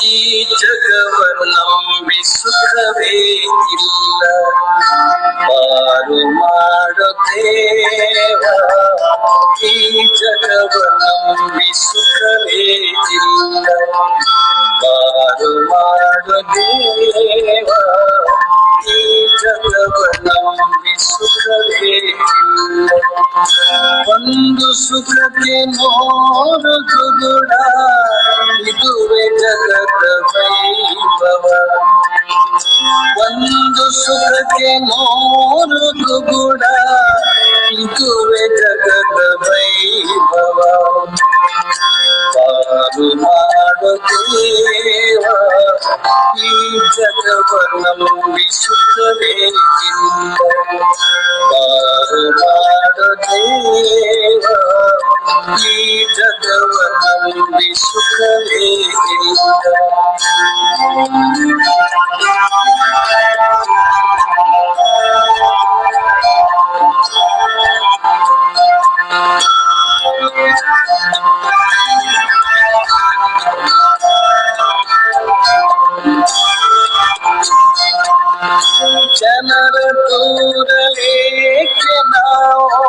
ಈ ಜಗವನ್ನಂಬಿ ಸುಖವೇ ಇಲ್ಲ, ಪಾರು ಮಾಡು ದೇವ. ಈ ಜಗವನ್ನಂಬಿ ಸುಖವೇ ಇಲ್ಲ, ಪಾರು ಮಾಡು ದೇವ. ಈ ಜಗವನ್ನಂಬಿ ಸುಖವೇ ಇಲ್ಲ, ಒಂದು ಸುಖಕ್ಕೆ ನೋಡು ಗುಣ, ಇದುವೇ ಜಗದ ವೈಭವ. ಒಂದು ಸುಖಕ್ಕೆ ನೋಡು ಗುಣ, ಇದುವೇ ಜಗದ ವೈಭವ. ಪಾರು ಮಾಡು ದೇವ, ಈ ಜಗವನ್ನಂಬಿ ಸುಖವೇ ಇಲ್ಲ, ಪಾರು ಮಾಡು ದೇವ. ಈ ಜಗವನ್ನಂಬಿ ಸುಖವೇ ಇಲ್ಲ. ಜನರ ದೂರವೇಕೆ ನಾವು,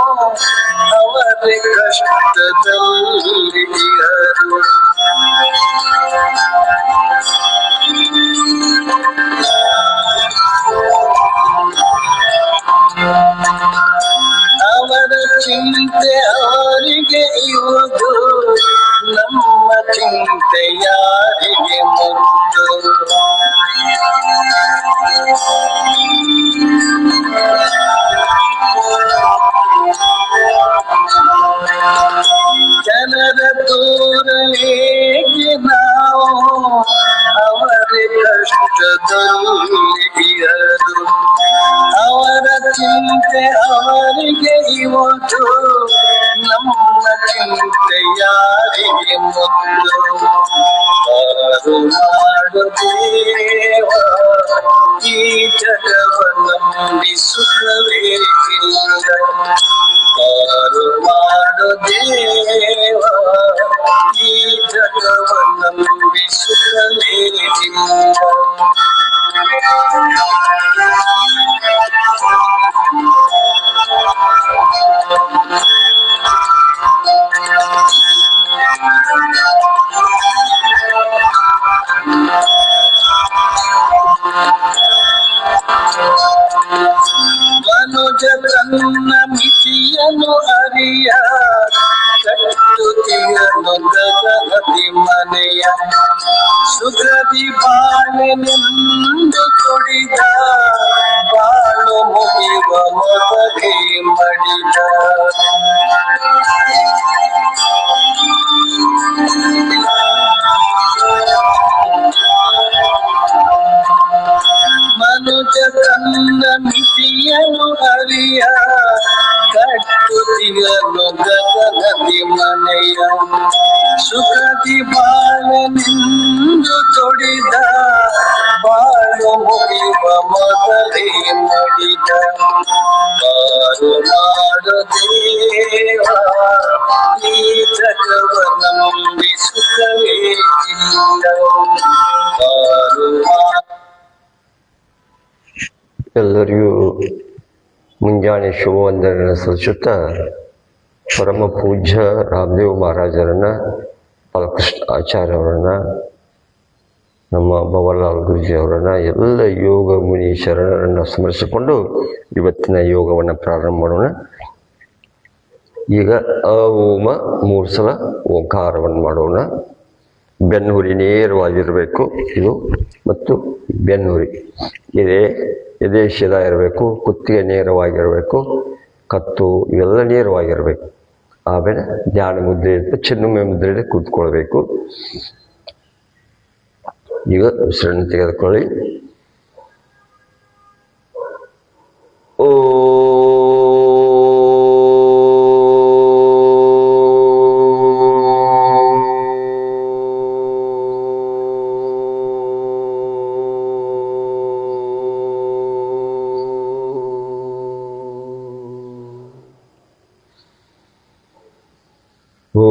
ಅವರೇ ಕಷ್ಟದಲ್ಲಿದ್ದರು. ಅವರ ಚಿಂತೆ ಅವರಿಗೆ ಇರುವುದು, ನಮ್ಮ ಚಿಂತೆ ಯಾರಿಗೆ ಮುದ್ದು. ಜನರ ದೂರವೇಕೆ ನಾವು, ಅವರೇ ಕಷ್ಟದಲ್ಲಿದ್ದರು. ಅವರ ಚಿಂತೆ ಅವರಿಗೆ ಇರುವುದು, ನಮ್ಮ ಚಿಂತೆ ಯಾರಿಗೆ ಮುದ್ದು. ಪಾರು ಮಾಡು ದೇವ, ಈ ಜಗವನ್ನಂಬಿ ಸುಖವೇ ಇಲ್ಲ, ಪಾರು ಮಾಡು ದೇವ. ಈ ಜಗವನ್ನಂಬಿ ಸುಖವೇ ಇಲ್ಲ. ಮನುಜ ತನ್ನ ಮಿತಿಯನ್ನು ಅರಿಯ, ಕಟ್ಟುತ್ತಿಯನು ಗಗನದಿ ಮನೆಯ. ಸುಖದಿ ಬಾಳೆನೆಂದು ತುಡಿದ, ಬಾಳು ಮುಗಿವ ಮೊದಲೇ ಮಡಿದ. ಮನುಜ ತನ್ನ ಮಿತಿಯನ್ನು ಅರಿಯ, ಕಟ್ಟುತ್ತಿಯನು ಗಗನದಿ ಮನೆಯ. ಸುಖದಿ ಬಾಳೆನೆಂದು ತೊಡಿದ, ಬಾಳು ಮುಗಿವ ಮೊದಲೇ ಮಡಿದ. ಪಾರು ಮಾಡು ದೇವ, ಈ ಜಗವನ್ನಂಬಿ ಸುಖವೇ ಇಲ್ಲ, ಪಾರು ಮಾಡು. ಎಲ್ಲರಿಗೂ ಮುಂಜಾನೆ ಶುಭವಂದನೆಯನ್ನು ಸಲ್ಲಿಸುತ್ತಾ, ಪರಮ ಪೂಜ್ಯ ರಾಮದೇವ್ ಮಹಾರಾಜರನ್ನ, ಬಾಲಕೃಷ್ಣ ಆಚಾರ್ಯವರನ್ನ, ನಮ್ಮ ಭವರ್ಲಾಲ್ ಗುರುಜಿ ಅವರನ್ನ, ಎಲ್ಲ ಯೋಗ ಮುನಿ ಶರಣರನ್ನು ಸ್ಮರಿಸಿಕೊಂಡು ಇವತ್ತಿನ ಯೋಗವನ್ನು ಪ್ರಾರಂಭ ಮಾಡೋಣ. ಈಗ ಓಮ 3 ಸಲ ಓಂಕಾರವನ್ನು ಮಾಡೋಣ. ಬೆನ್ನುಹುರಿ ನೇರವಾಗಿರಬೇಕು ಇದು, ಮತ್ತು ಬೆನ್ನುಹುರಿ ಎದೆ ಶಿರ ಇರಬೇಕು, ಕುತ್ತಿಗೆ ನೇರವಾಗಿರಬೇಕು, ಕತ್ತು ಇವೆಲ್ಲ ನೇರವಾಗಿರಬೇಕು. ಆಮೇಲೆ ಧ್ಯಾನ ಮುದ್ರೆ ಇರುತ್ತೆ, ಚಿನ್ನುಮೆ ಮುದ್ರೆಯಲ್ಲಿ ಕೂತ್ಕೊಳ್ಬೇಕು. ಈಗ ಉಸಿರನ್ನು ತೆಗೆದುಕೊಳ್ಳಿ. ಓ ಓ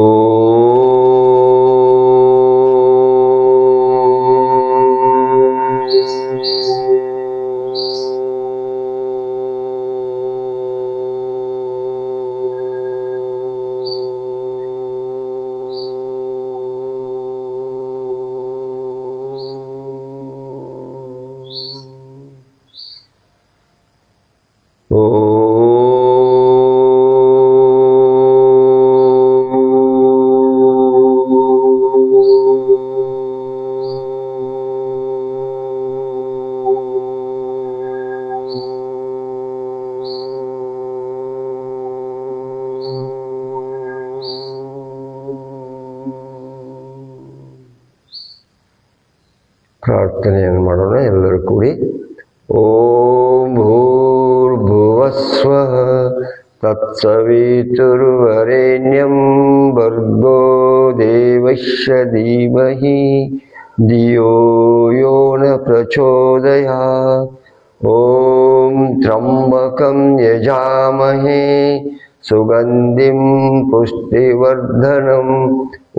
ಪ್ರಾರ್ಥನೆಯನ್ನು ಮಾಡೋಣ ಎಲ್ಲರೂ ಕೂಡಿ. ಓಂ ಭೂರ್ಭುವಸ್ವಃ ತತ್ಸವಿತುರ್ವರೆಣ್ಯಂ ಭರ್ಗೋ ದೇವಸ್ಯ ಧೀಮಹಿ ಧಿಯೋ ಯೋ ನ ಪ್ರಚೋದಯಾತ್. ಓಂ ತ್ರ್ಯಂಬಕಂ ಯಜಾಮಹೇ ಸುಗಂಧಿಂ ಪುಷ್ಟಿವರ್ಧನಂ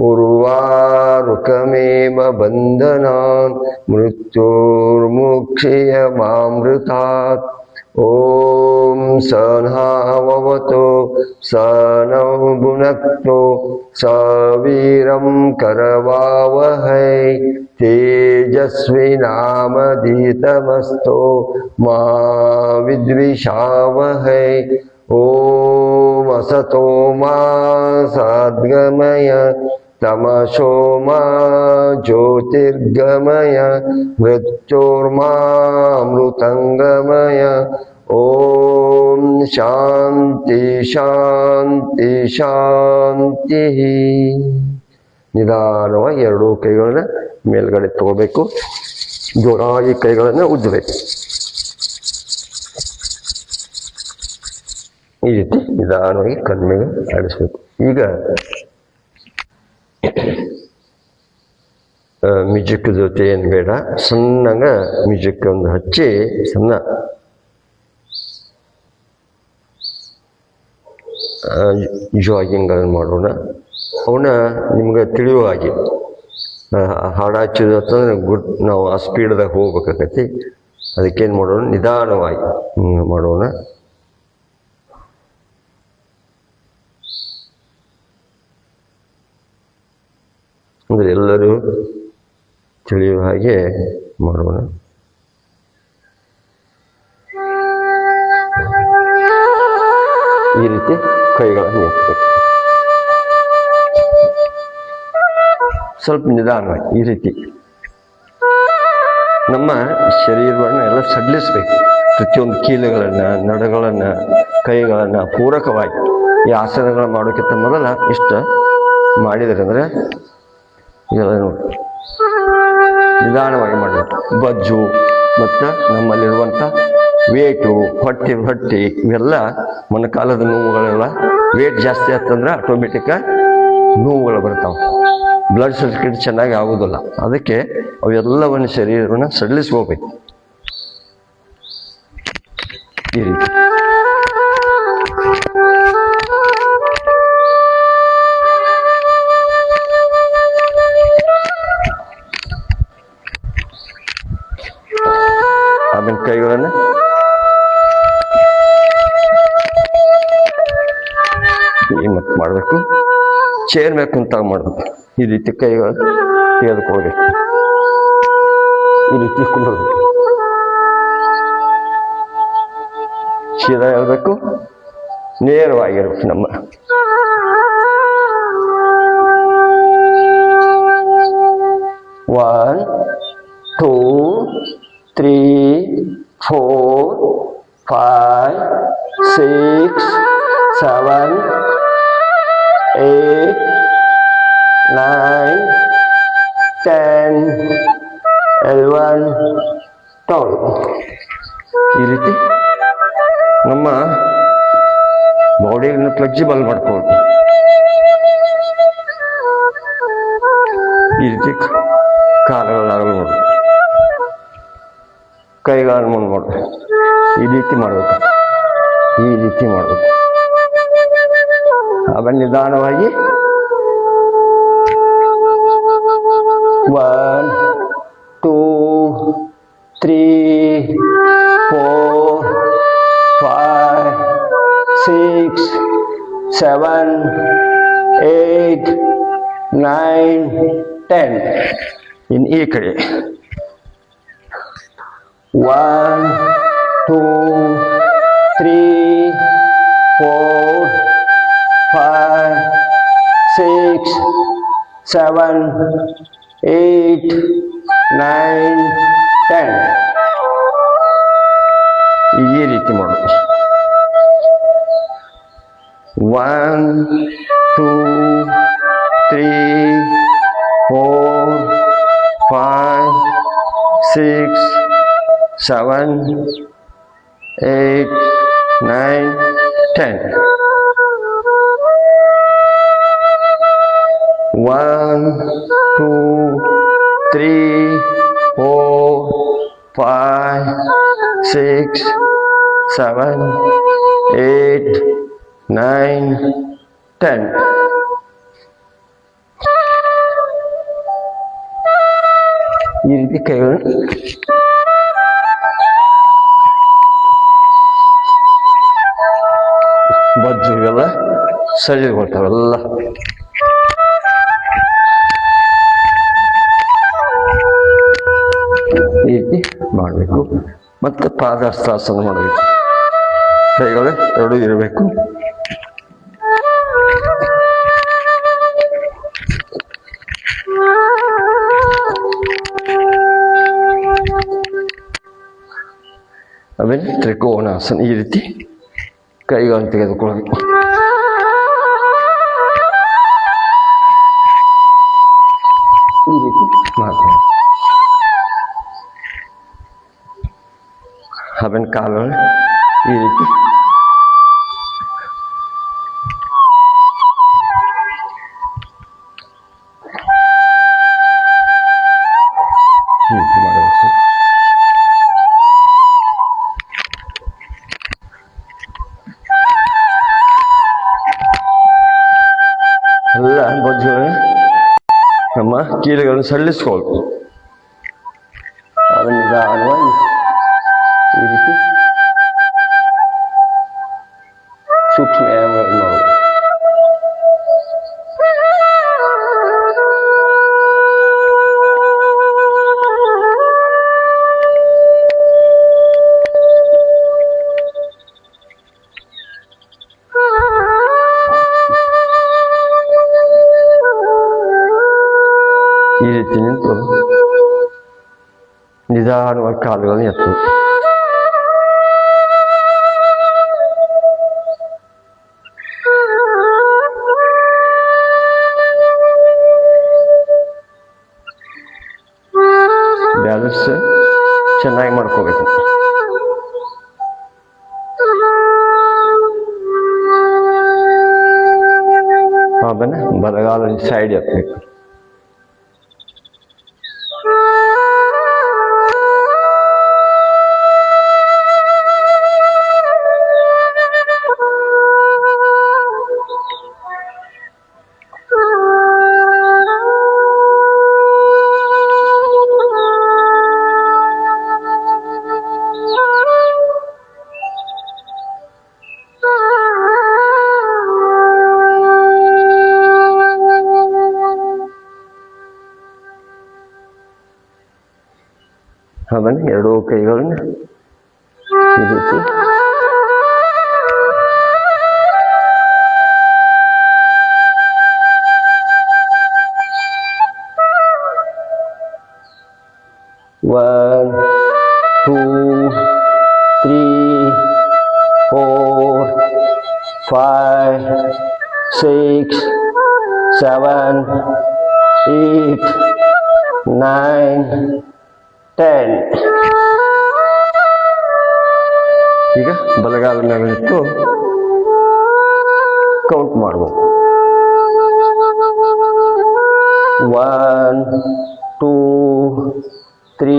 ಉರ್ವಾರುಕಮೇವ ಬಂಧನಾನ್ ಮೃತ್ಯೋರ್ಮುಕ್ಷಯಮಾಮೃತಾತ್. ಓಂ ಸಹನಾವವತು ಸಹನೌ ಭುನಕ್ತು ಸವೀರಂ ಕರವಾವಹೈ ತೇಜಸ್ವಿನಾಮಧೀತಮಸ್ತೋ ಮಾ ವಿದ್ವಿಷಾವಹೈ. ಓಂ ಅಸತೋ ಮಾ ಸದ್ಗಮಯ ತಮಸೋ ಮಾ ಜ್ಯೋತಿರ್ಗಮಯ ಮೃತ್ಯೋರ್ಮಾಮೃತಂಗಮಯ. ಓಂ ಶಾಂತಿ ಶಾಂತಿ ಶಾಂತಿ. ನಿಧಾನವಾಗಿ ಎರಡೂ ಕೈಗಳನ್ನ ಮೇಲ್ಗಡೆ ತಗೋಬೇಕು, ಜೋರಾಗಿ ಕೈಗಳನ್ನು ಉಜ್ಜಬೇಕು. ಈ ರೀತಿ ನಿಧಾನವಾಗಿ ಕಣ್ಮೇಲೆ ಆಡಿಸ್ಬೇಕು. ಈಗ ಮ್ಯೂಸಿಕ್ ಜೊತೆ ಏನು ಬೇಡ, ಸಣ್ಣಗ ಮ್ಯೂಸಿಕ್ ಒಂದು ಹಚ್ಚಿ ಸಣ್ಣ ಜಾಗಿಂಗ್ ಮಾಡೋಣ. ಅವನ್ನ ನಿಮ್ಗೆ ತಿಳಿಯುವ ಹಾಗೆ ಹಾಡು ಹಚ್ಚಿದ್ರೆ ನಾವು ಆ ಸ್ಪೀಡ್ದಾಗ ಹೋಗ್ಬೇಕಾಗತಿ. ಅದಕ್ಕೇನು ಮಾಡೋಣ, ನಿಧಾನವಾಗಿ ಮಾಡೋಣ. ಅಂದರೆ ಎಲ್ಲರೂ ತಿಳಿಯುವ ಹಾಗೆ ಮಾಡೋಣ. ಈ ರೀತಿ ಕೈಗಳನ್ನು ಎತ್ತಬೇಕು, ಸ್ವಲ್ಪ ನಿಧಾನವಾಗಿ. ಈ ರೀತಿ ನಮ್ಮ ಶರೀರವನ್ನು ಎಲ್ಲ ಸಡಿಲಿಸ್ಬೇಕು. ಪ್ರತಿಯೊಂದು ಕೀಲುಗಳನ್ನು, ನಡಗಳನ್ನು, ಕೈಗಳನ್ನು ಪೂರಕವಾಗಿ ಈ ಆಸನಗಳು ಮಾಡೋಕ್ಕಿಂತ ಮೊದಲ ಇಷ್ಟು ಮಾಡಿದರೆ ಅಂದರೆ ಇದೆಲ್ಲ ನೋಡಿ ನಿಧಾನವಾಗಿ ಮಾಡಬೇಕು. ಬಜ್ಜು ಮತ್ತು ನಮ್ಮಲ್ಲಿರುವಂಥ ವೇಟು, ಹೊಟ್ಟೆ ಇವೆಲ್ಲ ಮೊಣಕಾಲದ ನೋವುಗಳೆಲ್ಲ ವೇಟ್ ಜಾಸ್ತಿ ಆಯ್ತಂದ್ರೆ ಆಟೋಮೆಟಿಕ್ಕಾಗಿ ನೋವುಗಳು ಬರ್ತಾವೆ. ಬ್ಲಡ್ ಸರ್ಕ್ಯುಲೇಟ್ ಚೆನ್ನಾಗಿ ಆಗೋದಿಲ್ಲ. ಅದಕ್ಕೆ ಅವೆಲ್ಲವನ್ನು ಶರೀರವನ್ನು ಸಡಿಲಿಸ್ಕೋಬೇಕು. ಈ ರೀತಿ ಆಮೇಲೆ ಕೈಗಳನ್ನು ಮತ್ತೆ ಮಾಡಬೇಕು. ಚೇರ್ ಮೇಲೆ ಕುಂತಾಗ ಮಾಡಬೇಕು. ಈ ರೀತಿ ಕೈಗಳು ತೆಗೆದುಕೊಳ್ಬೇಕು. ಈ ರೀತಿ ಕುಂದ್ರಬೇಕು. ಸೀದಾ ಹೇಳ್ಬೇಕು, ನೇರವಾಗಿರ್ಬೇಕು. ನಮ್ಮ 1 2 3 4 5 6 7 8 9 10 11 12. ಈ ರೀತಿ ನಮ್ಮ ಬಾಡಿಯನ್ನು ಫ್ಲೆಕ್ಸಿಬಲ್ ಮಾಡ್ಕೊಳ್ಳಿ. ಈ ರೀತಿ ಕಾಲುಗಳನ್ನು ನೋಡಿ, ಕೈಗಳನ್ನು ಮುಂದೆ ಮಾಡಿ ಈ ರೀತಿ ಮಾಡಬೇಕು. ಈ ರೀತಿ ಮಾಡಬೇಕು. ಆಮೇಲೆ ನಿಧಾನವಾಗಿ 1 2 3 4 5 6 7 8 9 10. ಇನ್ನು ಈ ಕಡೆ 1 2 3 4 5 6 7 8 9 10. ಈ ರೀತಿ ಮಾಡೋದು. 1 2 3 4 5 7, 8, 9, 10. 1, 2, 3, 4, 5, 6, 7, 8, 9, 10. ಈ ರೀತಿ ಕೈಗಳನ್ನು ಬಜ್ಜು ಇವೆಲ್ಲ ಸರಿಗೊಳ್ತಾವೆಲ್ಲ. ಈ ರೀತಿ ಮಾಡಬೇಕು. ಮತ್ತೆ ಪಾದಹಸ್ತಾಸನ ಮಾಡಬೇಕು. ಕೈಗಳು ಎರಡು ಇರಬೇಕು. ಆಮೇಲೆ ತ್ರಿಕೋನಾಸನ ಈ ರೀತಿ ಕೈಗಳನ್ನು ತೆಗೆದುಕೊಳ್ಳಬೇಕು. ಈ ರೀತಿ ಮಾಡಬೇಕು. ಆಮೇಲೆ ಕಾಲುಗಳು ಈ ರೀತಿ ಮಾಡಬೇಕು. ಎಲ್ಲ ಬಜ್ಜುಗಳು ನಮ್ಮ ಕೀಲುಗಳನ್ನು ಸಲ್ಲಿಸ್ಕೊಳ್ಬೇಕು. ಅದನ್ನು ನಿಧಾನವಾಗಿ ಈ ರೀತಿ ಸೂಕ್ಷ್ಮ ವ್ಯಾಯಾಮಗಳನ್ನು ಮಾಡಬೇಕು. ಈ ರೀತಿ ನಿಂತು ನಿಧಾನವಾಗಿ ಕಾಲುಗಳನ್ನು ಎತ್ತಬೇಕು. ಬ್ಯಾಲೆನ್ಸ್ ಚೆನ್ನಾಗಿ ಮಾಡ್ಕೋಬೇಕು. ಆಮೇಲೆ ಬಲಗಾಲ ಸೈಡ್ ಎತ್ತಬೇಕು. ಆಮೇಲೆ ಎರಡೂ ಕೈಗಳನ್ನ ಈ ರೀತಿ One, 2, 3, 4, 5, 6, 7, 8, 9, 10. ಈಗ ಬಲಗಾಲ ಮೇಲೆ ಇಟ್ಟು ಕೌಂಟ್ ಮಾಡಬೇಕು. 1, 2, 3,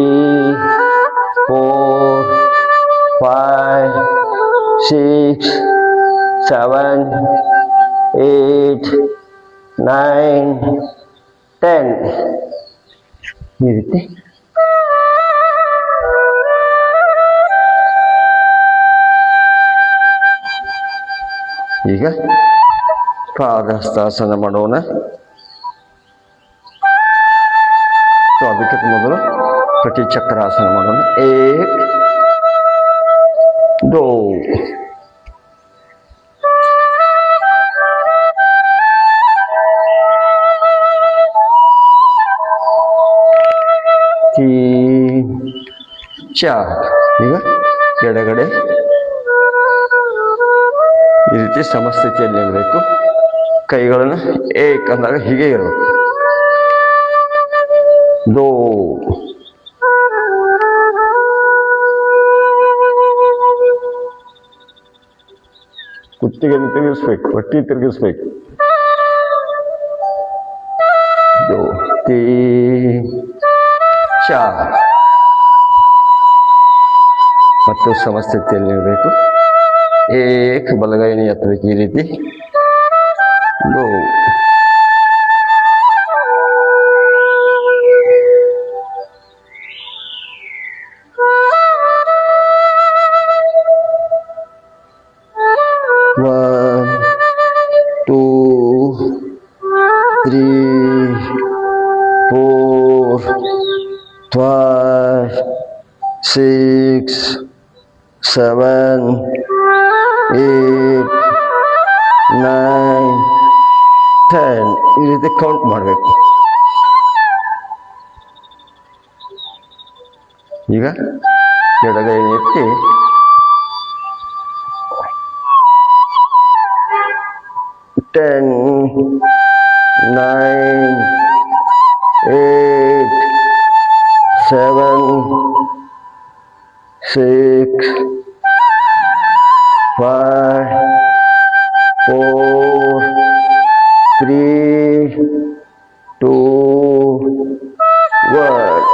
4, 5, 6, 7, 8, 9, 10. ಈ ರೀತಿ ಈಗ ಪಾದಹಸ್ತಾಸನ ಮಾಡೋಣ. ಅದಕ್ಕೆ ಮೊದಲು ಪ್ರತಿಚಕ್ರಾಸನ ಮಾಡೋಣ. 1, 2, 3, 4. ಈಗ ಎಡಗಡೆ ಈ ರೀತಿ ಸಮಸ್ಥಿತಿಯಲ್ಲಿ ಇರಬೇಕು. ಕೈಗಳನ್ನು ಏಕ್ ಅಂದಾಗ ಹೀಗೆ ಇರಬೇಕು. 2, ಕುತ್ತಿಗೆ ತಿರುಗಿಸ್ಬೇಕು, ಹೊಟ್ಟಿ ತಿರುಗಿಸ್ಬೇಕು. 2 3 4 ಮತ್ತು ಸಮಸ್ಥಿತಿಯಲ್ಲಿ ನಿಲ್ಲಬೇಕು. ಏಕ್ ಬಲಗೈನ ಎತ್ತಬೇಕು ಈ ರೀತಿ. 2 1 2 3 4 5 6 7 8 9 10 ಈ ರೀತಿ ಕೌಂಟ್ ಮಾಡಬೇಕು. ಈಗ ಎಡಗೈ ಎತ್ತಿ 10 9 8 7 6 5 4 3 2 1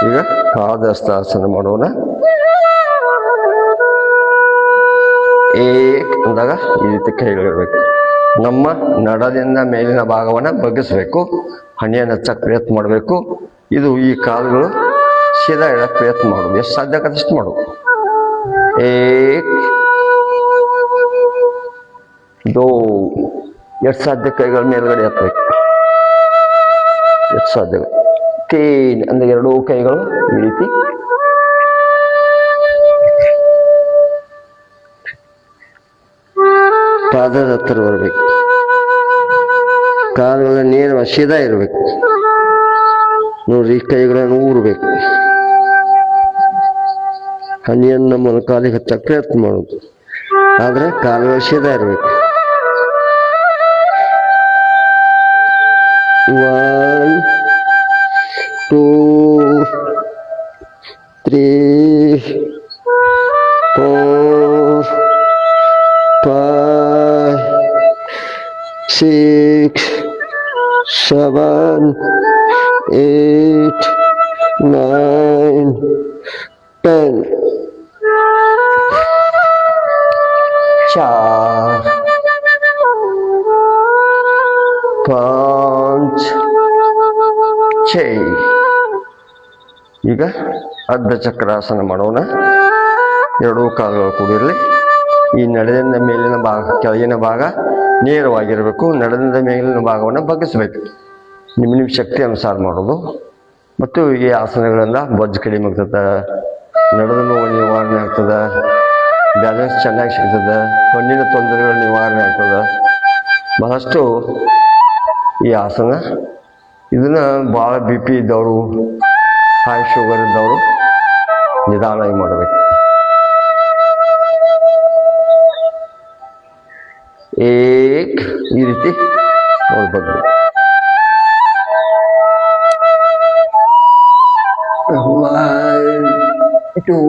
ಈಗ ಪಾದಹಸ್ತಾಸನ ಮಾಡೋಣ. ಏಕ್ ಅಂದಾಗ ಈ ರೀತಿ ಕೈಗಳಿರ್ಬೇಕು. ನಮ್ಮ ನಡದಿಂದ ಮೇಲಿನ ಭಾಗವನ್ನು ಬಗ್ಗಿಸ್ಬೇಕು. ಹಣೆಯನ್ನು ಹಚ್ಚಕ್ಕೆ ಪ್ರಯತ್ನ ಮಾಡಬೇಕು. ಇದು ಈ ಕಾಲುಗಳು ಸೀದಾ ಇಡಕ್ಕೆ ಪ್ರಯತ್ನ ಮಾಡೋದು. ಎಷ್ಟು ಸಾಧ್ಯ ಆಗುತ್ತೆ ಮಾಡೋದು. ಏಕ್ 2 ಎಷ್ಟು ಸಾಧ್ಯ ಕೈಗಳ ಮೇಲ್ಗಡೆ ಎತ್ತಬೇಕು. ಎಷ್ಟು ಸಾಧ್ಯ 3 ಅಂದ್ರೆ ಎರಡೂ ಕೈಗಳು ಈ ರೀತಿ. ಪಾದದ ಹತ್ತಿರ ಬರಬೇಕು. ಕಾಲುಗಳ ನೇರ ಸೀದಾ ಇರಬೇಕು. ನೋಡ್ರಿ, ಕೈಗಳನ್ನು ಊರಬೇಕು. ಹನಿಯನ್ನು ಮೊಣಕಾಲಿಗೆ ಹಚ್ಚಕ್ಕೆ ಪ್ರಯತ್ನ ಮಾಡೋದು. ಆದ್ರೆ ಕಾಲುಗಳು ಸೀದಾ ಇರಬೇಕು. 1 2 3 4 5 6 7 8 9 10 4 5 6 ಈಗ ಅರ್ಧ ಚಕ್ರಾಸನ ಮಾಡೋಣ. ಎರಡೂ ಕಾಲುಗಳು ಕೂಡಿರಲಿ. ಈ ನಡೆದಿಂದ ಮೇಲಿನ ಭಾಗ, ಕೆಳಗಿನ ಭಾಗ ನೇರವಾಗಿರಬೇಕು. ನಡೆದಿಂದ ಮೇಲಿನ ಭಾಗವನ್ನು ಬಗ್ಗಿಸಬೇಕು. ನಿಮ್ಮ ಶಕ್ತಿ ಅನುಸಾರ ಮಾಡೋದು. ಮತ್ತು ಈ ಆಸನಗಳಿಂದ ಬೊಜ್ಜು ಕಡಿಮೆ ಆಗ್ತದೆ, ನಡೆದ ನೋವು ನಿವಾರಣೆ ಆಗ್ತದೆ, ಬ್ಯಾಲೆನ್ಸ್ ಚೆನ್ನಾಗಿ ಸಿಗ್ತದೆ, ಕಣ್ಣಿನ ತೊಂದರೆಗಳು ನಿವಾರಣೆ ಆಗ್ತದೆ. ಬಹಳಷ್ಟು ಈ ಆಸನ ಇದನ್ನು ಭಾಳ BP ಇದ್ದವರು, ಹೈ ಶುಗರ್ ಇದ್ದವರು ನಿಧಾನವಾಗಿ ಮಾಡಬೇಕು. ಏಕ್ ಈ ರೀತಿ ನೋಡ್ಬೋದು. 1 2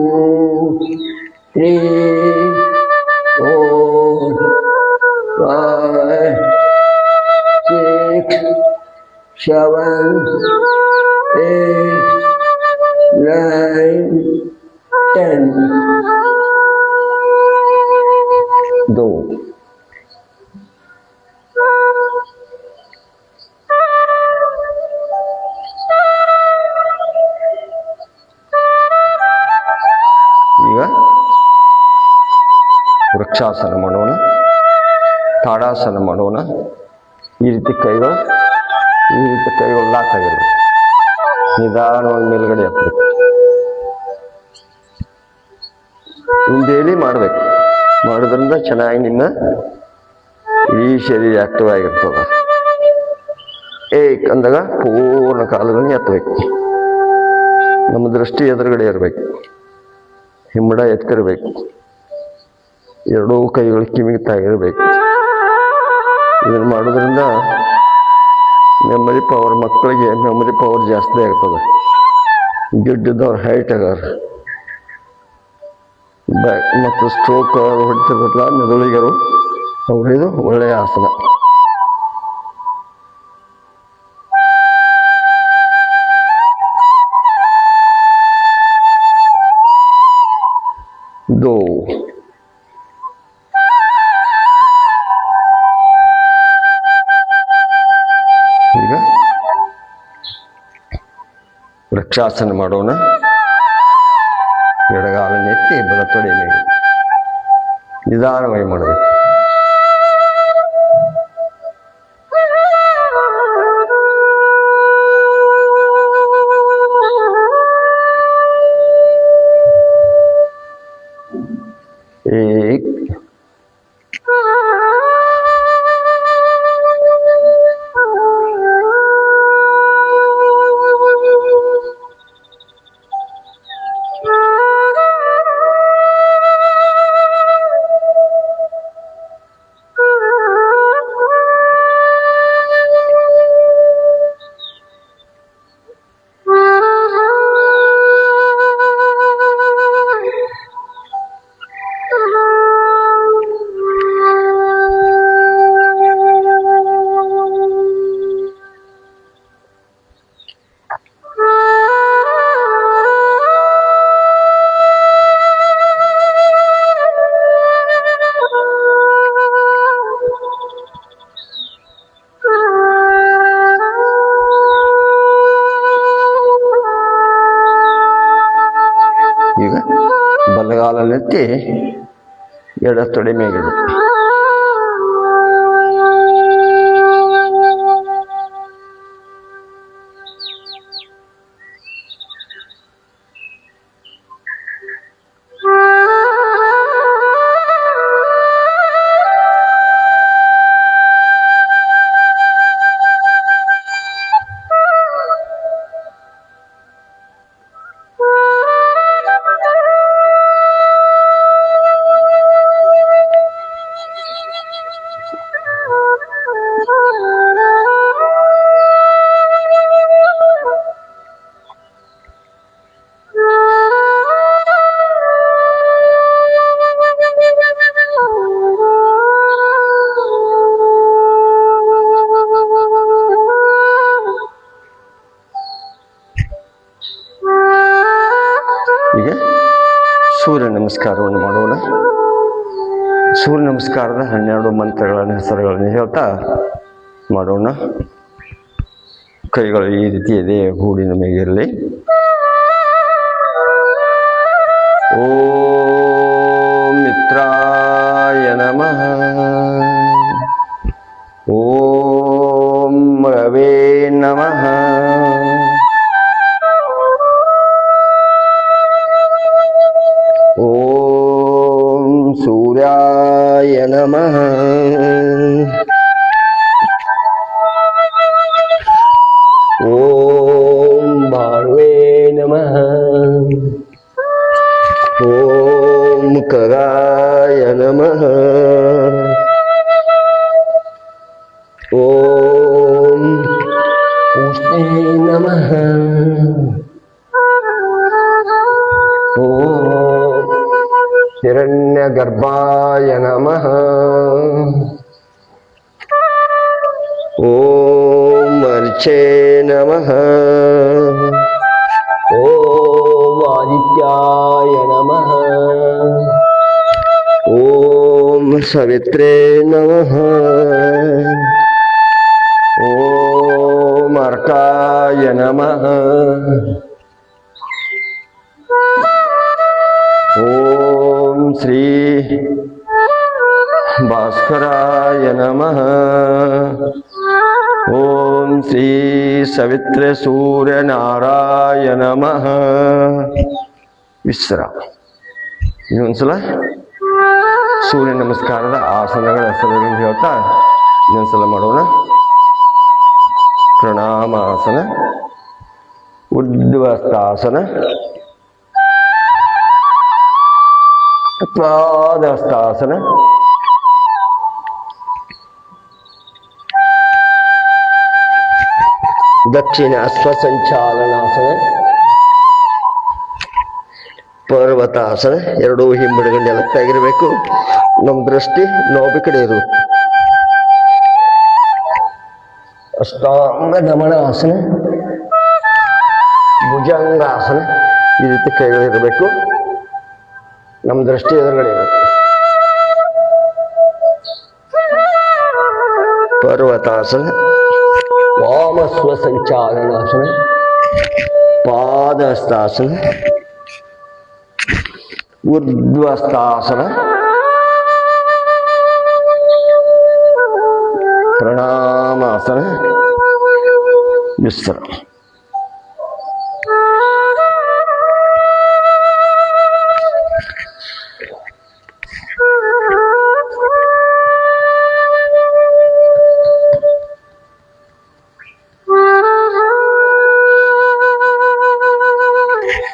3 4 5 6 7 8 9 10 2 ಈಗ ವೃಕ್ಷಾಸನ ಮಾಡೋಣ. ತಾಡಾಸನ ಮಾಡೋಣ. ಈ ರೀತಿ ಕೈಗಳು ಲಾಕ್ ಆಗಿರ್ಬೇಕು. ನಿಧಾನವಾಗಿ ಮೇಲ್ಗಡೆ ಹತ್ತಬೇಕು. ಡೈಲಿ ಮಾಡಬೇಕು. ಮಾಡೋದ್ರಿಂದ ಚೆನ್ನಾಗಿ ನಿಮ್ಮ ಈ ಶರೀರ ಆಕ್ಟಿವ್ ಆಗಿರ್ತದೆ. ಏಕ್ ಅಂದಾಗ ಪೂರ್ಣ ಕಾಲುಗಳನ್ನ ಎತ್ತಬೇಕು. ನಮ್ಮ ದೃಷ್ಟಿ ಎದುರುಗಡೆ ಇರಬೇಕು. ಹಿಮ್ಮಡ ಎತ್ತಿರಬೇಕು. ಎರಡೂ ಕೈಗಳು ಕಿವಿಗೆ ತಾಗಿರ್ಬೇಕು. ಇದನ್ನು ಮಾಡೋದ್ರಿಂದ ಮೆಮೊರಿ ಪವರ್, ಮಕ್ಕಳಿಗೆ ಮೆಮೊರಿ ಪವರ್ ಜಾಸ್ತಿ ಆಗ್ತದೆ. ಗಿಡ್ಡದವ್ರು ಹೈಟ್ ಆಗ್ಯಾರ, ಬ್ಯಾಕ್ ಮತ್ತು ಸ್ಟ್ರೋಕ್ ಹೊಡಿತಿರ್ತಲ್ಲ ಮೆದುಳಿಗರು, ಅವ್ರು ಇದು ಒಳ್ಳೆಯ ಆಸನ. ದೋ ಈಗ ವೃಕ್ಷಾಸನ ಮಾಡೋಣ. ಎಡಗಾಲನ್ನೆತ್ತಿ ಬಲತೊಡೆ ಮೇಲೆ ನಿಧಾನವಾಗಿ ಮಾಡಬೇಕು. ಈಗ ಬಲಗಾಲನ್ನೆತ್ತಿ ಎಡ ತೊಡೆ ಮೇಲಿಡು. ಈಗ ಸೂರ್ಯ ನಮಸ್ಕಾರವನ್ನು ಮಾಡೋಣ. ಸೂರ್ಯ ನಮಸ್ಕಾರದ 12 ಮಂತ್ರಗಳನ್ನು ಹೆಸರುಗಳನ್ನು ಹೇಳ್ತಾ ಮಾಡೋಣ. ಕೈಗಳು ಈ ರೀತಿ ಇದೆ, ಹೂಡಿನ ಮೇಗಿರಲಿ. ಓಂ ಮಿತ್ರಾಯ ನಮಃ. ಓಂ ರವೇ ನಮಃ. ಓಂ ಸೂರ್ಯಾಯ ನಮಃ. ಓಂ ಭಾನುವೇ ನಮಃ. ಓಂ ಖಗಾಯ ನಮಃ. ಓಂ ಉಷ್ಣೇ ನಮಃ. ಓಂ ಹಿರಣ್ಯಗರ್ಭಾಯ ನಮಃ. ಓಂ ಅರ್ಚೇ ನಮಃ. ಓಂ ಆದಿತ್ಯಾಯ ನಮಃ. ಓಂ ಸವಿತ್ರೇ ನಮಃ. ಓಂ ಅರ್ಕಾಯ ನಮಃ. ಓಂ ಶ್ರೀ ಭಾಸ್ಕರಾಯ ನಮಃ. ಓಂ ಶ್ರೀ ಸವಿತ್ರ ಸೂರ್ಯ ನಾರಾಯಣ ನಮಃ. ವಿಶ್ರಾಮ. ಇನ್ನೊಂದ್ಸಲ ಸೂರ್ಯ ನಮಸ್ಕಾರದ ಆಸನಗಳ ಹೆಸರುಗಳನ್ನು ಹೇಳ್ತಾ ಇನ್ನೊಂದ್ಸಲ ಮಾಡೋಣ. ಪ್ರಣಾಮಾಸನ, ಉದ್ವಸ್ತಾಸನ, ಪಾದಹಸ್ತಾಸನ, ದಕ್ಷಿಣ ಅಶ್ವಸಂಚಾಲನಾಸನ, ಪರ್ವತಾಸನ. ಎರಡೂ ಹಿಂಬಡಿಗಳು ನೆಲಕ್ಕಾಗಿರ್ಬೇಕು. ನಮ್ಮ ದೃಷ್ಟಿ ನೋವು ಕಡೆ ಇರಬೇಕು. ಅಷ್ಟಾಂಗ ನಮನ ಆಸನ, ಭುಜಂಗಾಸನ. ಈ ರೀತಿ ಕೈಗಳಿರಬೇಕು. ನಮ್ಮ ದೃಷ್ಟಿ ಎದುರುಗಡೆ ಇರಬೇಕು. ಪರ್ವತಾಸನ, ವಾಮಸ್ವ ಸಂಚಾಲನಾಸನ, ಪಾದಹಸ್ತಾಸನ, ಊರ್ಧ್ವಸ್ತಾಸನ, ಪ್ರಣಾಮಾಸನ, ವಿಸ್ತರ.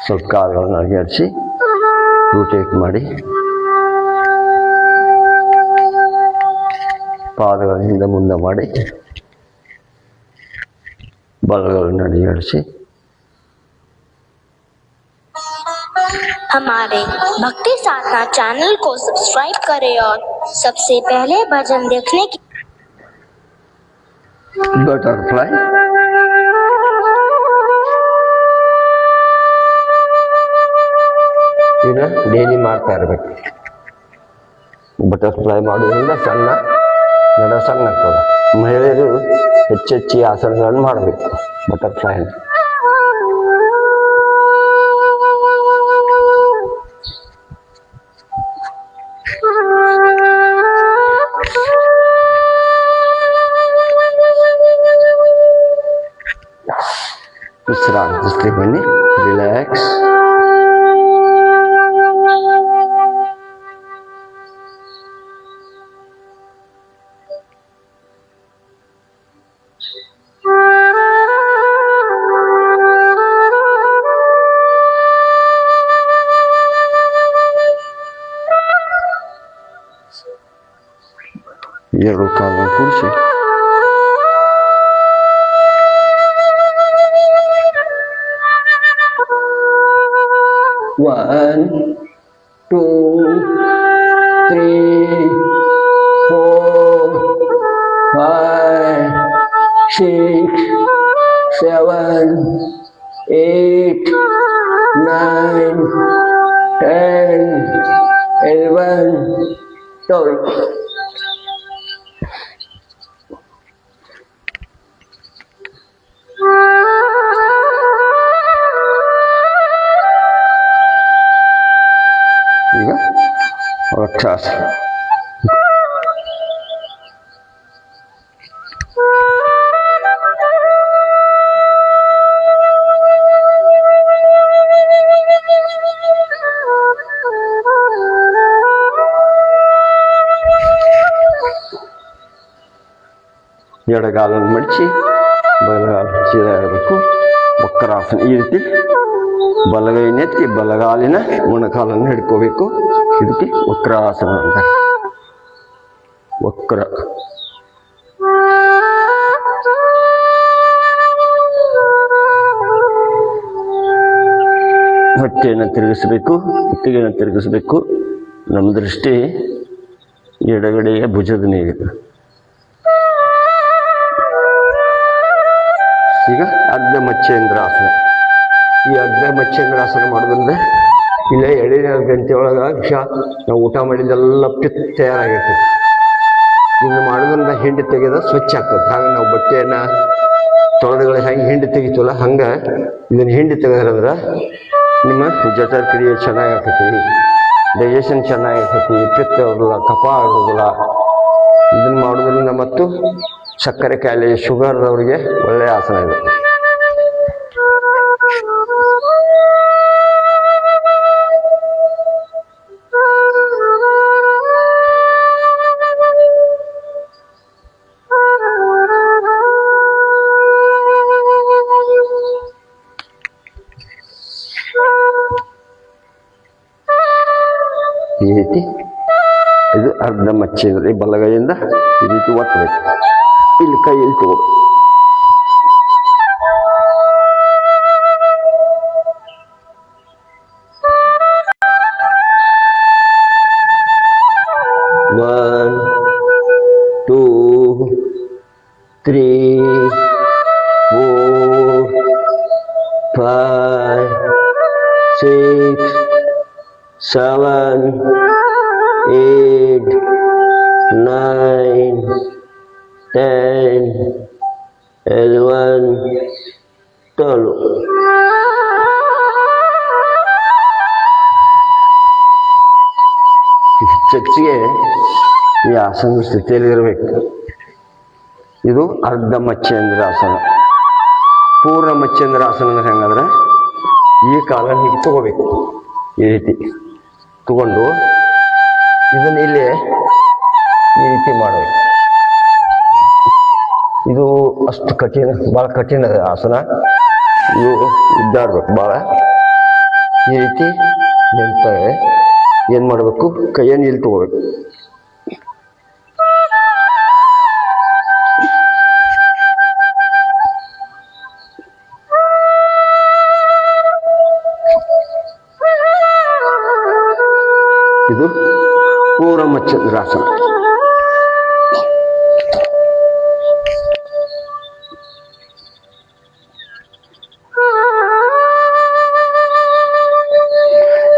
ಸ್ವಲ್ಪ ಕಾಲುಗಳನ್ನು ಅಡ್ಡಾಡಿಸಿ ರೂಟೇಟ್ ಮಾಡಿ, ಪಾದಗಳಿಂದ ಮುಂದೆ ಮಾಡಿ, ಬಲಗಳನ್ನು ಅಡ್ಡಾಡಿಸಿ. हमारे भक्ति साधना चैनल को सब्सक्राइब करें और सबसे पहले भजन देखने की बटरफ्लाई, ಇದನ್ನ ಡೈಲಿ ಮಾಡ್ತಾ ಇರಬೇಕು. ಬಟರ್ಫ್ಲೈ ಮಾಡೋದ್ರಿಂದ ಸಣ್ಣ ನಡ ಸಣ್ಣ ಆಗ್ತದೆ. ಮಹಿಳೆಯರು ಹೆಚ್ಚೆಚ್ಚಿ ಆಸನಗಳನ್ನು ಮಾಡಬೇಕು ಬಟರ್ಫ್ಲೈ. ವಿಶ್ರಾಂತಿ ಬನ್ನಿ, ರಿಲ್ಯಾಕ್ಸ್. ಎರಡು ಕಾಲನ್ನು ಕೂಡಿಸಿ One, two, three, four, five, six, seven, eight, 9, 10, 11, 12. ಈಗ ವೃಕ್ಷಾಸನ. ಎಡಗಾಲನ್ನು ಮಡಚಿ ಬಲಗಾಲ ಸೀದಾ ಇರಬೇಕು. ವಕ್ರಾಸನ. ಈ ರೀತಿ ಬಲಗೈನೆತ್ತಿ ಬಲಗಾಲಿನ ಮೊಣಕಾಲನ್ನು ಹಿಡ್ಕೋಬೇಕು. ಇದಕ್ಕೆ ವಕ್ರಾಸನ ಅಂತ. ವಕ್ರ. ಹೊಟ್ಟೆಯನ್ನು ತಿರುಗಿಸಬೇಕು, ಕುತ್ತಿಗೆಯನ್ನು ತಿರುಗಿಸಬೇಕು. ನಮ್ಮ ದೃಷ್ಟಿ ಎಡಗಡೆಯ ಭುಜದ ಮೇಲೆ. ಈಗ ಅರ್ಧ ಮಚ್ಚೇಂದ್ರಾಸನ. ಈ ಅರ್ಧ ಮಚ್ಚೇಂದ್ರಾಸನ ಮಾಡೋದ್ರಿಂದ ಇಲ್ಲೇ ಎಳೆಯ ಗಂಟೆ ಒಳಗೆ ನಾವು ಊಟ ಮಾಡಿದ್ದೆಲ್ಲ ಪಿತ್ ತಯಾರಾಗಿರ್ತದೆ. ಇದನ್ನು ಮಾಡೋದ್ರಿಂದ ಹಿಂಡಿ ತೆಗೆದ ಸ್ವಚ್ಛ ಆಗ್ತದೆ. ಹಾಗೆ ನಾವು ಬಟ್ಟೆಯನ್ನು ತೊಳೆದುಗಳು ಹೆಂಗೆ ಹಿಂಡಿ ತೆಗಿತೀವಲ್ಲ ಹಂಗೆ ಇದನ್ನು ಹಿಂಡಿ ತೆಗೆದ್ರಂದ್ರೆ ನಿಮ್ಮ ಜಠರ ಕ್ರಿಯೆ ಚೆನ್ನಾಗಿರ್ತೈತಿ, ಡೈಜೆಷನ್ ಚೆನ್ನಾಗಿರ್ತೈತಿ, ಪಿತ್ತ ಆಗೋದಿಲ್ಲ, ಕಫ ಆಗೋದಿಲ್ಲ. ಇದನ್ನು ಮಾಡೋದ್ರಿಂದ ಮತ್ತು ಸಕ್ಕರೆ ಕಾಯಿಲೆ, ಶುಗರ್ದವರಿಗೆ ಒಳ್ಳೆಯ ಆಸನ ಇದೆ. ಈ ರೀತಿ ಇದು ಅರ್ಧ ಮಚ್ಚೇಂದ್ರ. ಈ ಬಲಗೈಯಿಂದ ಈ ರೀತಿ ಒತ್ತಬೇಕು. ಇಲ್ಲಿ ಕೈಯಲ್ಲಿ ತಗೋಬೇಕು. 3, 4, 5, 6, 7, 8, 9, 10, 11, 12. ಚರ್ಚಿಗೆ ಈ ಆಸನದ ಸ್ಥಿತಿಯಲ್ಲಿ ಇರಬೇಕು. ಇದು ಅರ್ಧ ಮಚ್ಚೇಂದ್ರಾಸನ. ಪೂರ್ಣ ಮಚ್ಚೇಂದ್ರಾಸನ ಅಂದ್ರೆ ಹೆಂಗಂದ್ರೆ ಈ ಕಾಲನ್ನು ಹೀಗೆ ತಗೋಬೇಕು, ಈ ರೀತಿ ತಗೊಂಡು ಇದನ್ನ ಇಲ್ಲಿ ಈ ರೀತಿ ಮಾಡಬೇಕು. ಇದು ಅಷ್ಟು ಕಠಿಣ, ಭಾಳ ಕಠಿಣ ಆಸನ. ಇದು ಇದ್ದಾಡ್ಬೇಕು ಭಾಳ. ಈ ರೀತಿ ನಿಲ್ತಾರೆ. ಏನು ಮಾಡಬೇಕು, ಕೈಯನ್ನು ಇಲ್ಲಿ ತಗೋಬೇಕು. ಇದು ಪೂರ್ಣ ಮಚ್ಚೇಂದ್ರಾಸನ.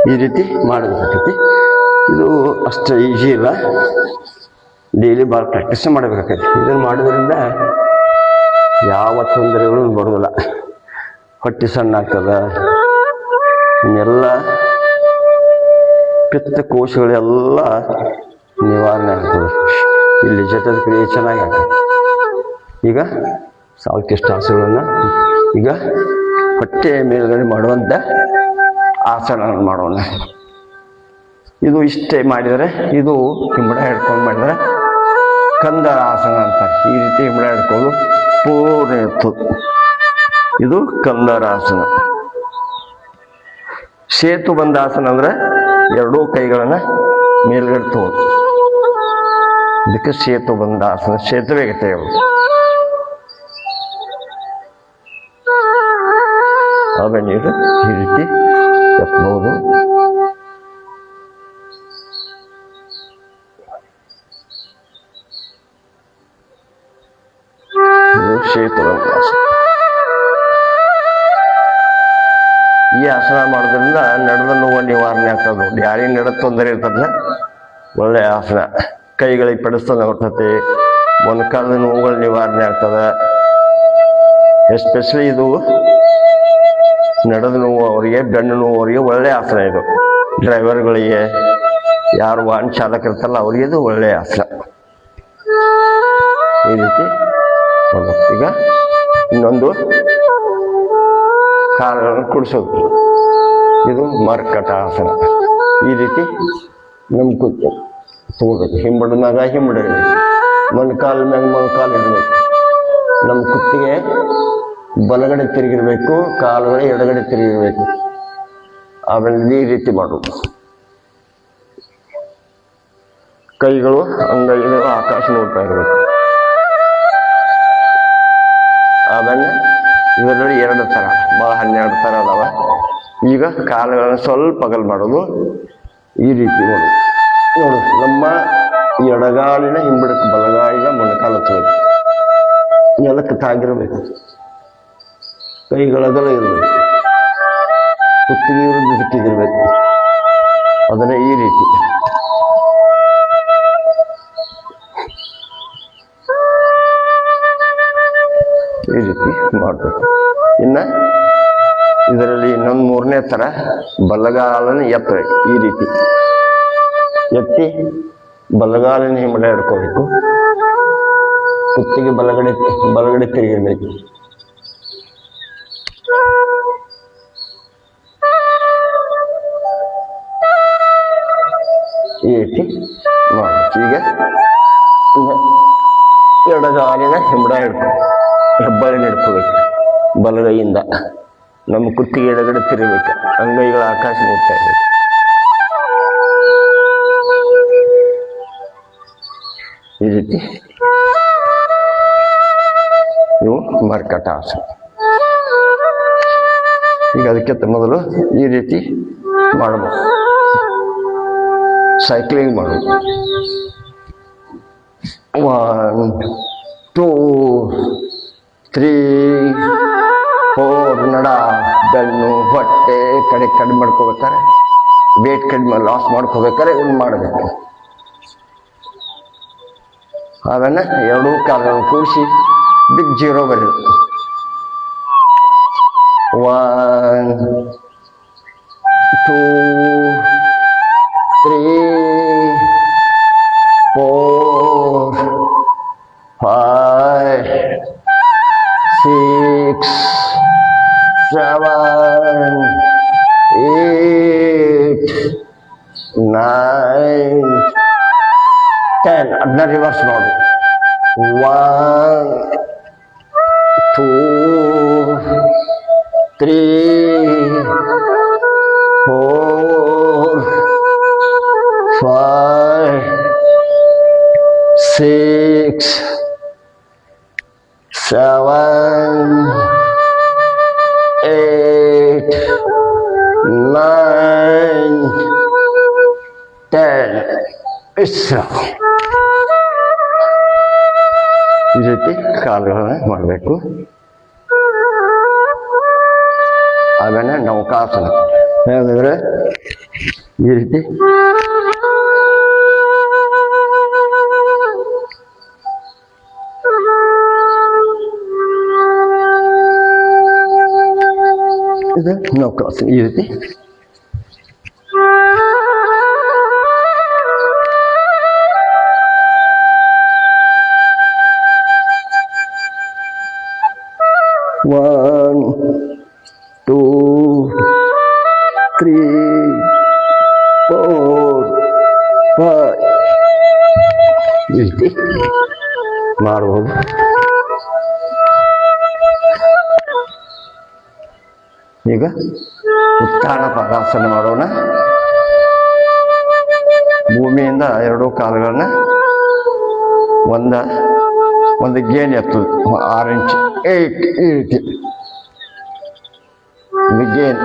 ಈ ರೀತಿ ಮಾಡಬೇಕಾಗತ್ತೆ. ಇದು ಅಷ್ಟು ಈಜಿ ಇಲ್ಲ, ಡೈಲಿ ಭಾಳ ಪ್ರಾಕ್ಟೀಸ್ ಮಾಡಬೇಕಾಗತ್ತೆ. ಇದನ್ನು ಮಾಡೋದ್ರಿಂದ ಯಾವ ತೊಂದರೆಗಳು ಬರೋದಿಲ್ಲ. ಹೊಟ್ಟೆ ಸಣ್ಣ ಆಗ್ತದೆ, ಇನ್ನೆಲ್ಲ ಪಿತ್ತ ಕೋಶಗಳೆಲ್ಲ ನಿವಾರಣೆ ಆಗ್ತದೆ. ಇಲ್ಲಿ ಜಠರದ ಕ್ರಿಯೆ ಚೆನ್ನಾಗಿ ಆಗ್ತದೆ. ಈಗ ಸಾಲ್ಕಿಷ್ಟ ಆಸನಗಳನ್ನು ಈಗ ಹೊಟ್ಟೆ ಮೇಲ್ಗಡೆ ಮಾಡುವಂಥ ಆಸನ ಮಾಡೋಣ. ಇದು ಇಷ್ಟೇ ಮಾಡಿದರೆ, ಇದು ಹಿಂಬಡ ಹಿಡ್ಕೊಂಡು ಮಾಡಿದರೆ ಕಂದರ ಆಸನ ಅಂತ. ಈ ರೀತಿ ಹಿಂಬಡ ಹಿಡ್ಕೊಂಡು ಪೂರ್ಣ ಇರ್ತದೆ. ಇದು ಕಂದರ ಆಸನ. ಸೇತು ಬಂದಾಸನ ಅಂದ್ರೆ ಎರಡೂ ಕೈಗಳನ್ನು ಮೇಲ್ಗಡೆ ತಗೋದು. ಇದಕ್ಕೆ ಸೇತು ಬಂದಾಸನ, ಸೇತುವೆಗೆ ತೆಗೆಯೋದು. ಆಮೇಲೆ ನೀರು ಈ ರೀತಿ ಎತ್ತಬಹುದು. ಇದು ಸೇತು ಬಂದಾಸನ. ಈ ಆಸನ ಮಾಡೋದ್ರಿಂದ ನಡೆದ ನೋವು ನಿವಾರಣೆ ಆಗ್ತದೆ. ಯಾರಿಗೆ ನಡ ತೊಂದರೆ ಇರ್ತದೆ, ಒಳ್ಳೆ ಆಸನ. ಕೈಗಳಿಗೆ ಪಡಿಸ್ತದೆ ಬರ್ತದೆ, ಮೊಣಕಾಲದ ನೋವುಗಳು ನಿವಾರಣೆ ಆಗ್ತದೆ. ಎಸ್ಪೆಷಲಿ ಇದು ನಡೆದ ನೋವು ಅವರಿಗೆ, ಬೆನ್ನು ನೋವು ಅವರಿಗೆ ಒಳ್ಳೆ ಆಸನ. ಇದು ಡ್ರೈವರ್ಗಳಿಗೆ, ಯಾರು ವಾಹನ ಚಾಲಕರಿರ್ತಾರಲ್ಲ ಅವರಿಗೆ ಇದು ಒಳ್ಳೆಯ ಆಸನ. ಈ ರೀತಿ ಮಾಡ್ಬೇಕು. ಈಗ ಇನ್ನೊಂದು ಕಾಲುಗಳನ್ನು ಕುಡಿಸೋದು. ಇದು ಮರ್ಕಟ ಆಸನ. ಈ ರೀತಿ ನಮ್ಮ ಕುತ್ತು ತಗೋಬೇಕು. ಹಿಂಬಡನಾಗ ಹಿಂಬಡ ಇಡಬೇಕು, ಮೊಣಕಾಲ ಮ್ಯಾಗ ಮೊಣಕಾಲು ಇಡಬೇಕು. ನಮ್ಮ ಕುತ್ತಿಗೆ ಬಲಗಡೆ ತಿರುಗಿರ್ಬೇಕು, ಕಾಲುಗಳು ಎಡಗಡೆ ತಿರುಗಿರ್ಬೇಕು. ಆಮೇಲೆ ಈ ರೀತಿ ಮಾಡೋದು. ಕೈಗಳು ಅಂಗೈಗಳು ಆಕಾಶ ನೋಡ್ತಾ ಇರಬೇಕು. ಆಮೇಲೆ ಇದರಲ್ಲಿ 2 ಥರ, ಭಾಳ 12 ಥರ ಅದಾವ. ಈಗ ಕಾಲುಗಳನ್ನು ಸ್ವಲ್ಪ ಅಗಲ್ ಮಾಡೋದು. ಈ ರೀತಿ ಮಾಡೋದು. ನೋಡು, ನಮ್ಮ ಎಡಗಾಲಿನ ಹಿಂಬಡಕ್ಕೆ ಬಲಗಾಲಿನ ಮೊಣಕಾಲು ಹಚ್ಚಬೇಕು. ನೆಲಕ್ಕೆ ತಾಗಿರಬೇಕು. ಕೈಗಳಗಲ ಇರಬೇಕು. ಕುತ್ತಿಗೆ ವಿರುದ್ಧ ದಿಕ್ಕಿಗಿರ್ಬೇಕು. ಅದನ್ನ ಈ ರೀತಿ ಮಾಡಬೇಕು. ಇನ್ನು ಇದರಲ್ಲಿ ಇನ್ನೊಂದು 3ನೇ ಥರ, ಬಲಗಾಲನ್ನು ಎತ್ತಬೇಕು. ಈ ರೀತಿ ಎತ್ತಿ ಬಲಗಾಲಿನ ಹಿಂಬಡ ಹಿಡ್ಕೋಬೇಕು. ಕುತ್ತಿಗೆ ಬಲಗಡೆ ತಿರುಗಿರ್ಬೇಕು. ಈ ರೀತಿ ಮಾಡಬೇಕು. ಈಗ ಎಡಗಾಲಿನ ಹಿಂಬಡ ಹೆಬ್ಬಾಳಿನ ಹಿಡ್ಕೋಬೇಕು. ಬಲಗೈಯಿಂದ ನಮ್ಮ ಕುತ್ತಿಗೆ ಎಡಗಡೆ ತಿರುಗಬೇಕು. ಅಂಗೈಗಳ ಆಕಾಶ ನೋಡ್ತಾ ಇರಬೇಕು. ಈ ರೀತಿ ಇವು ಮರ್ಕಟ ಆಸನ. ಈಗ ಅದಕ್ಕಿಂತ ಮೊದಲು ಈ ರೀತಿ ಮಾಡಬಹುದು. ಸೈಕ್ಲಿಂಗ್ ಮಾಡೋದು. 1 2 3 4 ನಡ ಬೆನ್ನು ಹೊಟ್ಟೆ ಕಡಿಮೆ ಮಾಡ್ಕೋಬೇಕಾರೆ ವೇಟ್ ಕಡಿಮೆ ಲಾಸ್ ಮಾಡ್ಕೋಬೇಕಾರೆ ಇವ್ನು ಮಾಡಬೇಕು. ಆಮೇಲೆ ಎರಡೂ ಕಾಲಗಳನ್ನು ಕೂಡಿಸಿ ಬಿಗ್ ಜೀರೋ ಬರೀಬೇಕು. 1 2 3 4 5 6 7 8 9 10. ಅದನ್ನ ರಿವರ್ಸ್ ಮಾಡು. 1 2 3 4 5 6 7 8 9 10. ವಿಶ್ರಾಮ. ಈ ರೀತಿ ಕಾಲುಗಳನ್ನ ಮಾಡಬೇಕು. ಆಮೇಲೆ ನೌಕಾಸನ ಹೇಗಿದ್ರೆ ಈ ರೀತಿ ಇದು ನೌಕಾಸನ. ಈ ರೀತಿ One, 2, 3, 4, 5 ಈ ರೀತಿ ಮಾಡಬಹುದು. ಈಗ ಉತ್ಥಾನ ಪದಾಸನ ಮಾಡೋಣ. ಭೂಮಿಯಿಂದ ಎರಡೂ ಕಾಲುಗಳನ್ನ ಒಂದು ಗೇನ್ ಎತ್ತುದು 6 ಇಂಚ್ 8 ಈ ರೀತಿ ಗೇನ್.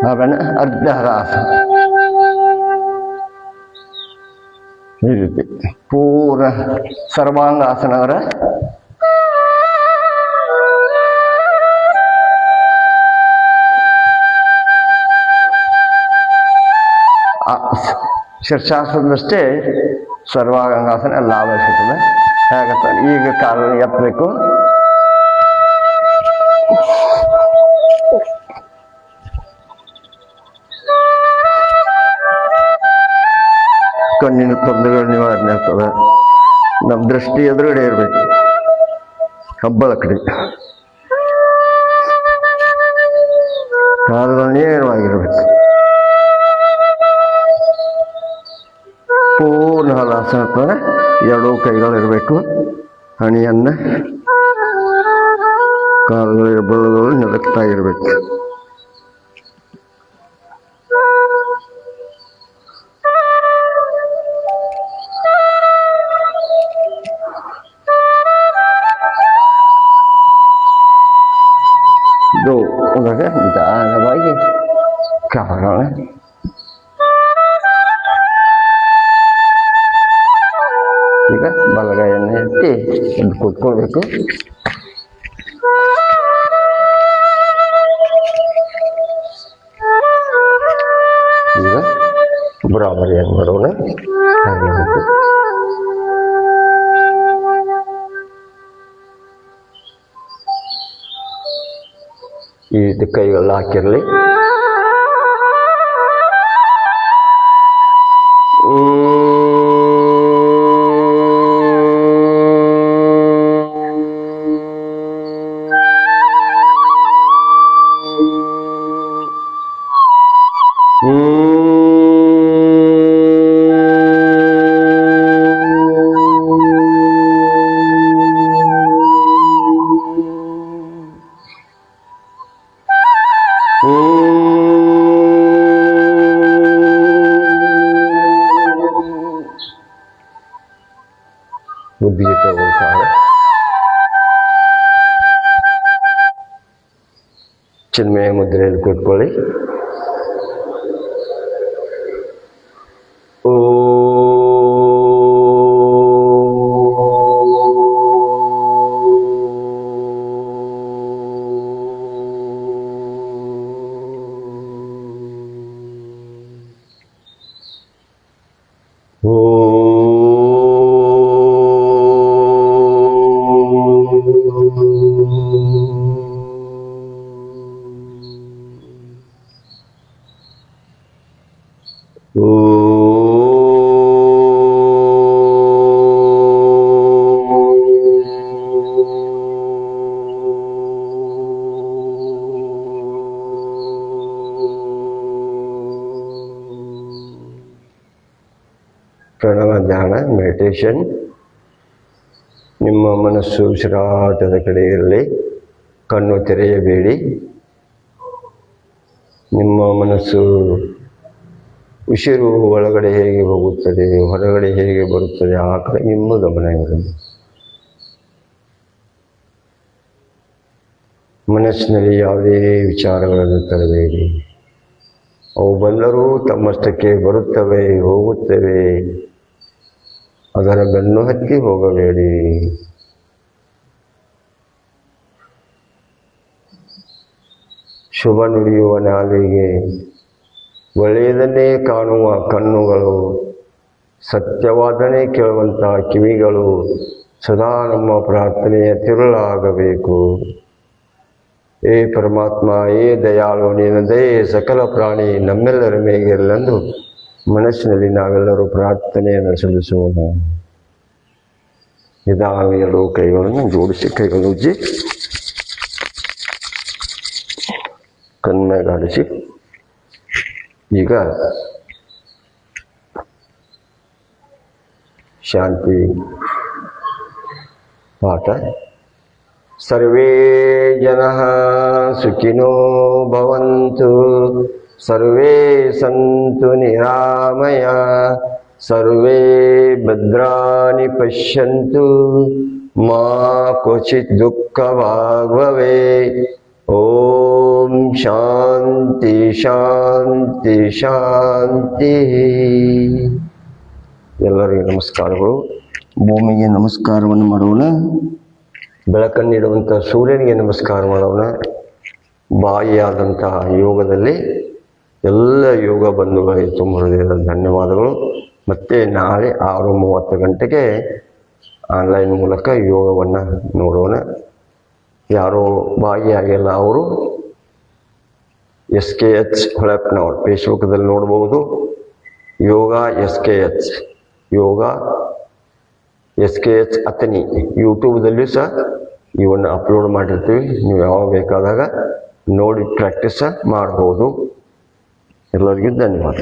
ಆಮೇಲೆ ಅರ್ಧಹರಾಸನ ಈ ರೀತಿ ಪೂರ ಸರ್ವಾಂಗಾಸನ ಅವರ ಶೀರ್ಷಾಸನದಷ್ಟೇ ಸರ್ವಾಂಗಾಸನ ಲಾಭ ಸಿಗ್ತದೆ. ಹೇಗತ್ತ ಈಗ ಕಾಲನ್ನು ಎತ್ತಬೇಕು. ಕಣ್ಣಿನ ತೊಂದರೆಗಳು ನಿವಾರಣೆ ಆಗ್ತದೆ. ನಮ್ಮ ದೃಷ್ಟಿ ಎದುರುಗಡೆ ಇರಬೇಕು, ಹಬ್ಬದ ಕಡೆ. ಕಾಲುಗಳು ನೇರವಾಗಿರ್ಬೇಕು. ಪೂರ್ಣ ಹಲಾಸನ ಅಂತಂದ್ರೆ ಎರಡೂ ಕೈಗಳಿರಬೇಕು. ಹಣಿಯನ್ನ ಕಾಲುಗಳು ಬೆರಳುಗಳು ನೆಲಕ್ತಾ ಇರಬೇಕು. ಇದು ನಿಧಾನವಾಗಿ ಕಾಲುಗಳನ್ನ ಈಗ ಬಲಗೈಯನ್ನು ಎತ್ತಿ ಎದ್ದು ಕೂತ್ಕೊಳ್ಬೇಕು. ಈಗ ಬರಾಬರಿಯಾಗಿ ಮಾಡೋಣ. ಈ ರೀತಿ ಕೈಗಳು ಹಾಕಿರಲಿ. ಬುದ್ಧಿಗೆ ತಗೊಳ್ತಾರೆ. ಚಿನ್ಮಯ ಮುದ್ರೆಯಲ್ಲಿ ಕೂತ್ಕೊಳ್ಳಿ. ಓ ಪ್ರಣವ ಧ್ಯಾನ ಮೆಡಿಟೇಷನ್. ನಿಮ್ಮ ಮನಸ್ಸು ಉಸಿರಾಟದ ಕಡೆ ಇರಲಿ, ಕಣ್ಣು ತೆರೆಯಬೇಡಿ. ನಿಮ್ಮ ಮನಸ್ಸು ಉಸಿರು ಒಳಗಡೆ ಹೇಗೆ ಹೋಗುತ್ತದೆ, ಹೊರಗಡೆ ಹೇಗೆ ಬರುತ್ತದೆ, ಆ ಕಡೆ ನಿಮ್ಮ ಗಮನ ಇರಲಿ. ಮನಸ್ಸಿನಲ್ಲಿ ಯಾವುದೇ ವಿಚಾರಗಳನ್ನು ತರಬೇಡಿ. ಅವು ಬಂದರೂ ತಮ್ಮಷ್ಟಕ್ಕೆ ಬರುತ್ತವೆ, ಹೋಗುತ್ತವೆ. ಅದರ ಬೆನ್ನು ಹತ್ತಿ ಹೋಗಬೇಡಿ. ಶುಭ ನುಡಿಯುವ ನಾಲಿಗೆ, ಒಳ್ಳೆಯದನ್ನೇ ಕಾಣುವ ಕಣ್ಣುಗಳು, ಸತ್ಯವಾದನೇ ಕೇಳುವಂಥ ಕಿವಿಗಳು ಸದಾ ನಮ್ಮ ಪ್ರಾರ್ಥನೆಯ ತಿರುಳಾಗಬೇಕು. ಏ ಪರಮಾತ್ಮ, ಏ ದಯಾಳು, ನಿನ್ನ ದಯೆ ಸಕಲ ಪ್ರಾಣಿ ನಮ್ಮೆಲ್ಲರ ಮೇಗಿರಲೆಂದು ಮನಸ್ಸಿನಲ್ಲಿ ನಾವೆಲ್ಲರೂ ಪ್ರಾರ್ಥನೆಯನ್ನು ಸಲ್ಲಿಸೋಣ. ನಿಧಾನ ಎರಡು ಕೈಗಳನ್ನು ಜೋಡಿಸಿ, ಕೈಗಳು ಉಜ್ಜಿ ಕಣ್ಮೇಗಾಡಿಸಿ. ಈಗ ಶಾಂತಿ ಪಾಠ. ಸರ್ವೇ ಜನಃ ಸುಖಿನೋ ಭವಂತು, ಸರ್ವೇ ಸಂತು ನಿರಾಮಯ, ಸರ್ವೇ ಭದ್ರಾಣಿ ಪಶ್ಯಂತು, ಮಾ ಕ್ವಚಿತ್ ದುಃಖಭಾಗ್ ಭವೇತ್. ಓಂ ಶಾಂತಿ ಶಾಂತಿ ಶಾಂತಿ. ಎಲ್ಲರಿಗೂ ನಮಸ್ಕಾರಗಳು. ಭೂಮಿಗೆ ನಮಸ್ಕಾರವನ್ನು ಮಾಡೋಣ. ಬೆಳಕನ್ನಿಡುವಂಥ ಸೂರ್ಯನಿಗೆ ನಮಸ್ಕಾರ ಮಾಡೋಣ. ಬಾಯಿಯಾದಂತಹ ಯೋಗದಲ್ಲಿ ಎಲ್ಲ ಯೋಗ ಬಂಧುಗಳಿಗೆ ತುಂಬ ಹೃದಯದ ಧನ್ಯವಾದಗಳು. ಮತ್ತೆ ನಾಳೆ 6:30 ಗಂಟೆಗೆ ಆನ್ಲೈನ್ ಮೂಲಕ ಯೋಗವನ್ನು ನೋಡೋಣ. ಯಾರೋ ಭಾಗಿಯಾಗಿಲ್ಲ ಅವರು SKH ಹೊಳಪ್ನವ್ರು ಫೇಸ್ಬುಕ್ದಲ್ಲಿ ನೋಡ್ಬೋದು. ಯೋಗ SKH ಅತನಿ ಯೂಟ್ಯೂಬ್ದಲ್ಲಿಯೂ ಸಹ ಇವನ್ನು ಅಪ್ಲೋಡ್ ಮಾಡಿರ್ತೀವಿ. ನೀವು ಯಾವಾಗ ಬೇಕಾದಾಗ ನೋಡಿ ಪ್ರಾಕ್ಟೀಸ್ ಮಾಡ್ಬೋದು. ಎಲ್ಲರಿಗೂ ಧನ್ಯವಾದ.